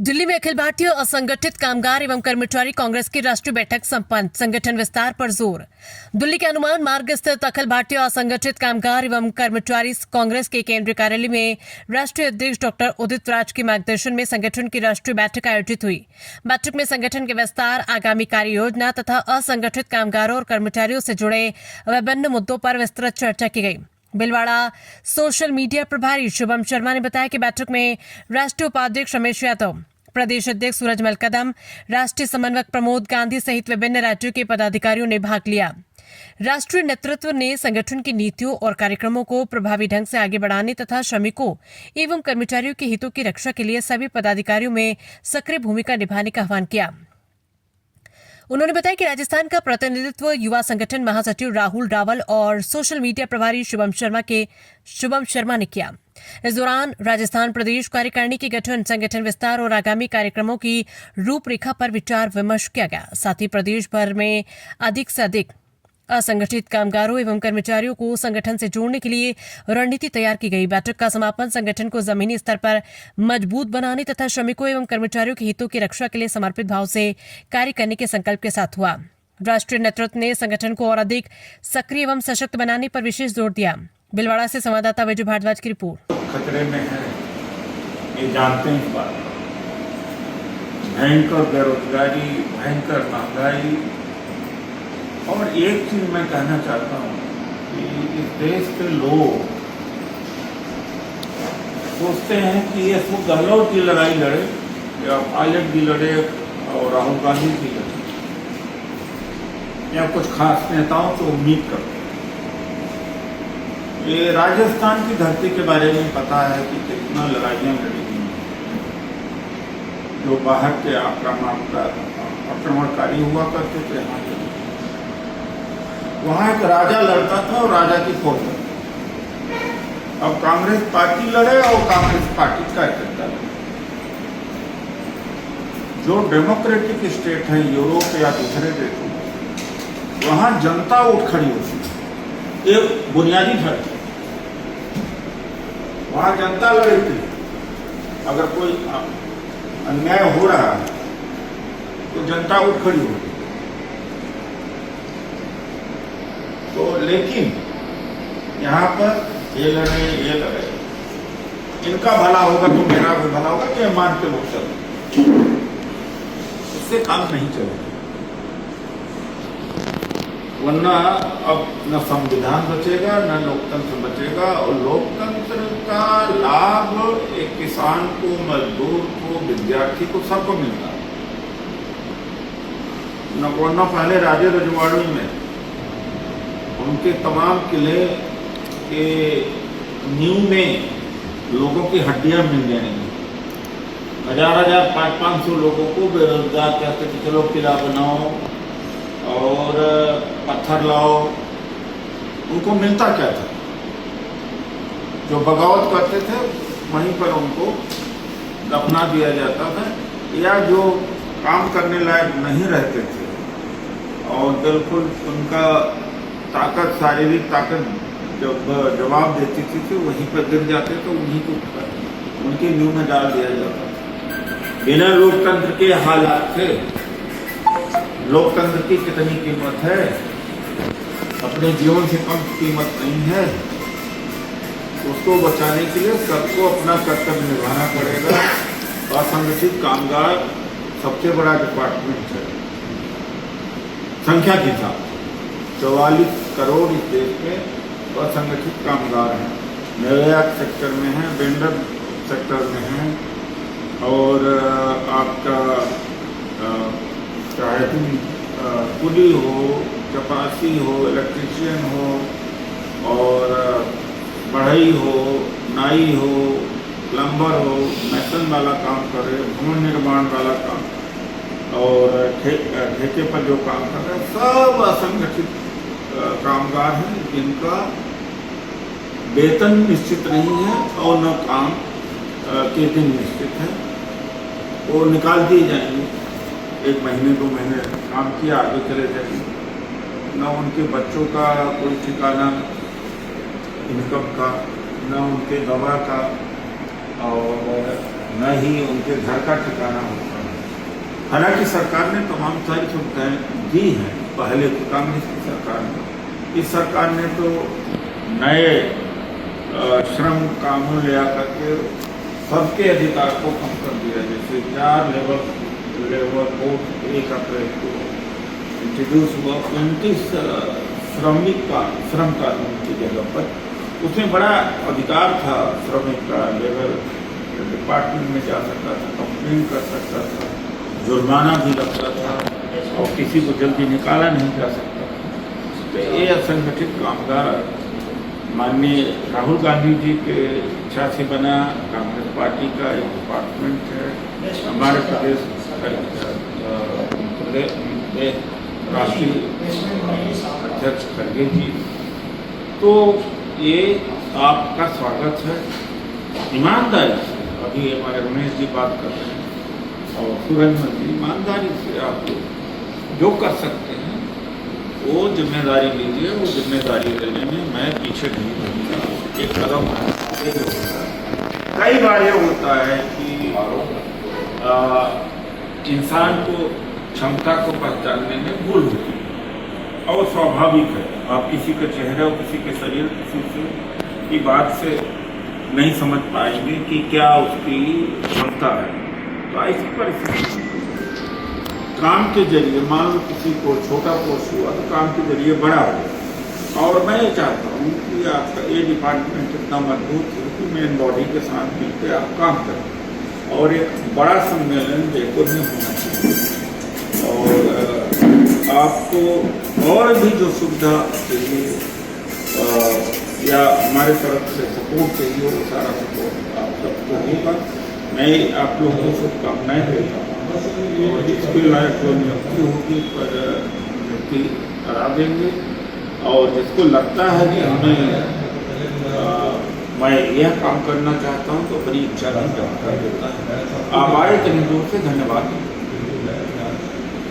दिल्ली में अखिल भारतीय असंगठित कामगार एवं कर्मचारी कांग्रेस की राष्ट्रीय बैठक संपन्न। संगठन विस्तार पर जोर। दिल्ली के हनुमान मार्ग स्थित अखिल भारतीय असंगठित कामगार एवं कर्मचारी कांग्रेस के केंद्रीय कार्यालय में राष्ट्रीय अध्यक्ष डॉक्टर उदित राज के मार्गदर्शन में संगठन की राष्ट्रीय बैठक आयोजित हुई। बैठक में संगठन के विस्तार, आगामी कार्य योजना तथा असंगठित कामगारों और कर्मचारियों से जुड़े विभिन्न मुद्दों पर विस्तृत चर्चा की गई। भीलवाड़ा सोशल मीडिया प्रभारी शुभम शर्मा ने बताया कि बैठक में राष्ट्रीय उपाध्यक्ष रमेश यादव, प्रदेश अध्यक्ष सूरजमल कदम, राष्ट्रीय समन्वयक प्रमोद गांधी सहित विभिन्न राज्यों के पदाधिकारियों ने भाग लिया। राष्ट्रीय नेतृत्व ने संगठन की नीतियों और कार्यक्रमों को प्रभावी ढंग से आगे बढ़ाने तथा श्रमिकों एवं कर्मचारियों के हितों की रक्षा के लिए सभी पदाधिकारियों में सक्रिय भूमिका निभाने का आह्वान किया। उन्होंने बताया कि राजस्थान का प्रतिनिधित्व युवा संगठन महासचिव राहुल रावल और सोशल मीडिया प्रभारी शुभम शर्मा ने किया। इस दौरान राजस्थान प्रदेश कार्यकारिणी के गठन, संगठन विस्तार और आगामी कार्यक्रमों की रूपरेखा पर विचार विमर्श किया गया। साथ ही प्रदेश भर में अधिक से अधिक असंगठित कामगारों एवं कर्मचारियों को संगठन से जोड़ने के लिए रणनीति तैयार की गई। बैठक का समापन संगठन को जमीनी स्तर पर मजबूत बनाने तथा श्रमिकों एवं कर्मचारियों के हितों की रक्षा के लिए समर्पित भाव से कार्य करने के संकल्प के साथ हुआ। राष्ट्रीय नेतृत्व ने संगठन को और अधिक सक्रिय एवं सशक्त बनाने पर विशेष जोर दिया। भीलवाड़ा से संवाददाता विजय भारद्वाज की रिपोर्ट। खतरे में है, ये जानते हैं इस बात। भयंकर बेरोजगारी, भयंकर महंगाई। और एक चीज मैं कहना चाहता हूँ कि इस देश के लोग सोचते हैं कि ये सिर्फ गहलोत की लड़ाई लड़े या पायलट की लड़े और राहुल गांधी की लड़े या कुछ खास नेताओं से उम्मीद करते हैं। ये राजस्थान की धरती के बारे में पता है कि कितना लड़ाइयाँ लड़ी गई, जो बाहर के आक्रमणकारी हुआ करते थे। वहां एक राजा लड़ता था और राजा की फौज लड़ती। अब कांग्रेस पार्टी लड़े और कांग्रेस पार्टी कार्यकर्ता लड़े। जो डेमोक्रेटिक स्टेट है यूरोप या दूसरे देशों में, वहां जनता उठ खड़ी होती है। एक बुनियादी फर्क है, वहां जनता लड़ती है। अगर कोई अन्याय हो रहा है तो जनता उठ खड़ी होती है। तो लेकिन यहाँ पर ये लड़े, इनका भला होगा तो मेरा भी भला होगा, कि मान के लोग चले, इससे काम नहीं चलेगा। वरना अब न संविधान बचेगा न लोकतंत्र बचेगा। और लोकतंत्र का लाभ एक किसान को, मजदूर को, विद्यार्थी को, सबको मिलता है। न पहले राजे रजवाड़ों में उनके तमाम किले के नींव में लोगों की हड्डियां मिल जाएंगी। 1000 500 लोगों को बेरोजगार कहते थे, चलो किला बनाओ और पत्थर लाओ। उनको मिलता क्या था? जो बगावत करते थे वहीं पर उनको दफना दिया जाता था, या जो काम करने लायक नहीं रहते थे और बिल्कुल उनका ताकत, शारीरिक ताकत जब जवाब देती थी वहीं पर गिर जाते तो उन्हीं को उनके नींव में डाल दिया जाता था। बिना लोकतंत्र के हालात थे। लोकतंत्र की कितनी कीमत है? अपने जीवन से कम कीमत नहीं है। उसको बचाने के लिए सबको अपना कर्तव्य निभाना पड़ेगा। असंगठित कामगार सबसे बड़ा डिपार्टमेंट है संख्या के साथ। 44 करोड़ इस देश में असंगठित कामगार हैं। निर्यात सेक्टर में हैं, वेंडर सेक्टर में हैं, और आपका चाहे तुम कुली हो, चपासी हो, इलेक्ट्रीशियन हो, और बढ़ई हो, नाई हो, प्लम्बर हो, मैसन वाला काम करे, भवन निर्माण वाला काम, और ठेके पर जो काम कर रहे हैं, सब असंगठित कामगार हैं जिनका वेतन निश्चित नहीं है और न काम के दिन निश्चित है। वो निकाल दिए जाएंगे। 1 महीने 2 महीने काम किया, आगे चले जाएंगे। न उनके बच्चों का कोई ठिकाना इनकम का, न उनके दवा का, और न ही उनके घर का ठिकाना होता है। हालांकि सरकार ने तमाम सारी सुविधाएं दी हैं पहले की कांग्रेस की सरकार ने। इस सरकार ने तो नए श्रम कानून ले आकर के सबके अधिकार को कम कर दिया, जैसे 4 लेबर कोड 1 अप्रैल को इंट्रोड्यूस हुआ 29 श्रम कानून की जगह पर। उसमें बड़ा अधिकार था श्रमिक का, लेबर डिपार्टमेंट में जा सकता था, कंप्लेन कर सकता था, जुर्माना भी लगता था और किसी को जल्दी निकाला नहीं जा सकता था। तो ये असंगठित कामगार माननीय राहुल गांधी जी के इच्छा से बना कांग्रेस पार्टी का एक डिपार्टमेंट है हमारे प्रदेश में, राष्ट्रीय अध्यक्ष खड़गे जी। तो ये आपका स्वागत है ईमानदारी से। अभी हमारे रमेश जी बात कर रहे हैं और सूरज मंत्री, ईमानदारी से आप लोग जो कर सकते हैं वो जिम्मेदारी लीजिए। वो जिम्मेदारी लेने में मैं पीछे नहीं रहूँगा, एक कदम आगे होगा। कई बार ये होता है कि इंसान को क्षमता को पहचानने में भूल होती है और स्वाभाविक है। आप किसी के चेहरे और किसी के शरीर किसी से की बात से नहीं समझ पाएंगे कि क्या उसकी क्षमता है। तो ऐसी परिस्थिति काम के जरिए, मान लो किसी को छोटा पोस्ट हुआ तो काम के जरिए बड़ा हो। और मैं ये चाहता हूँ कि आपका ये डिपार्टमेंट इतना मजबूत हो कि मेन बॉडी के साथ मिलकर आप काम करें और एक बड़ा सम्मेलन जयपुर में होना चाहिए। और आपको और भी जो सुविधा चाहिए या हमारे तरफ से सपोर्ट चाहिए वो सारा सपोर्ट आप सबको होगा। मैं आप लोगों को शुभकामनाएं देता हूँ और इसके लायक जो नियुक्ति होगी पर नियुक्ति करा देंगे। और जिसको लगता है कि हमें मैं यह काम करना चाहता हूँ तो बड़ी इच्छा भी व्यक्त कर देता है। आप आए इतनी दूर से, धन्यवाद।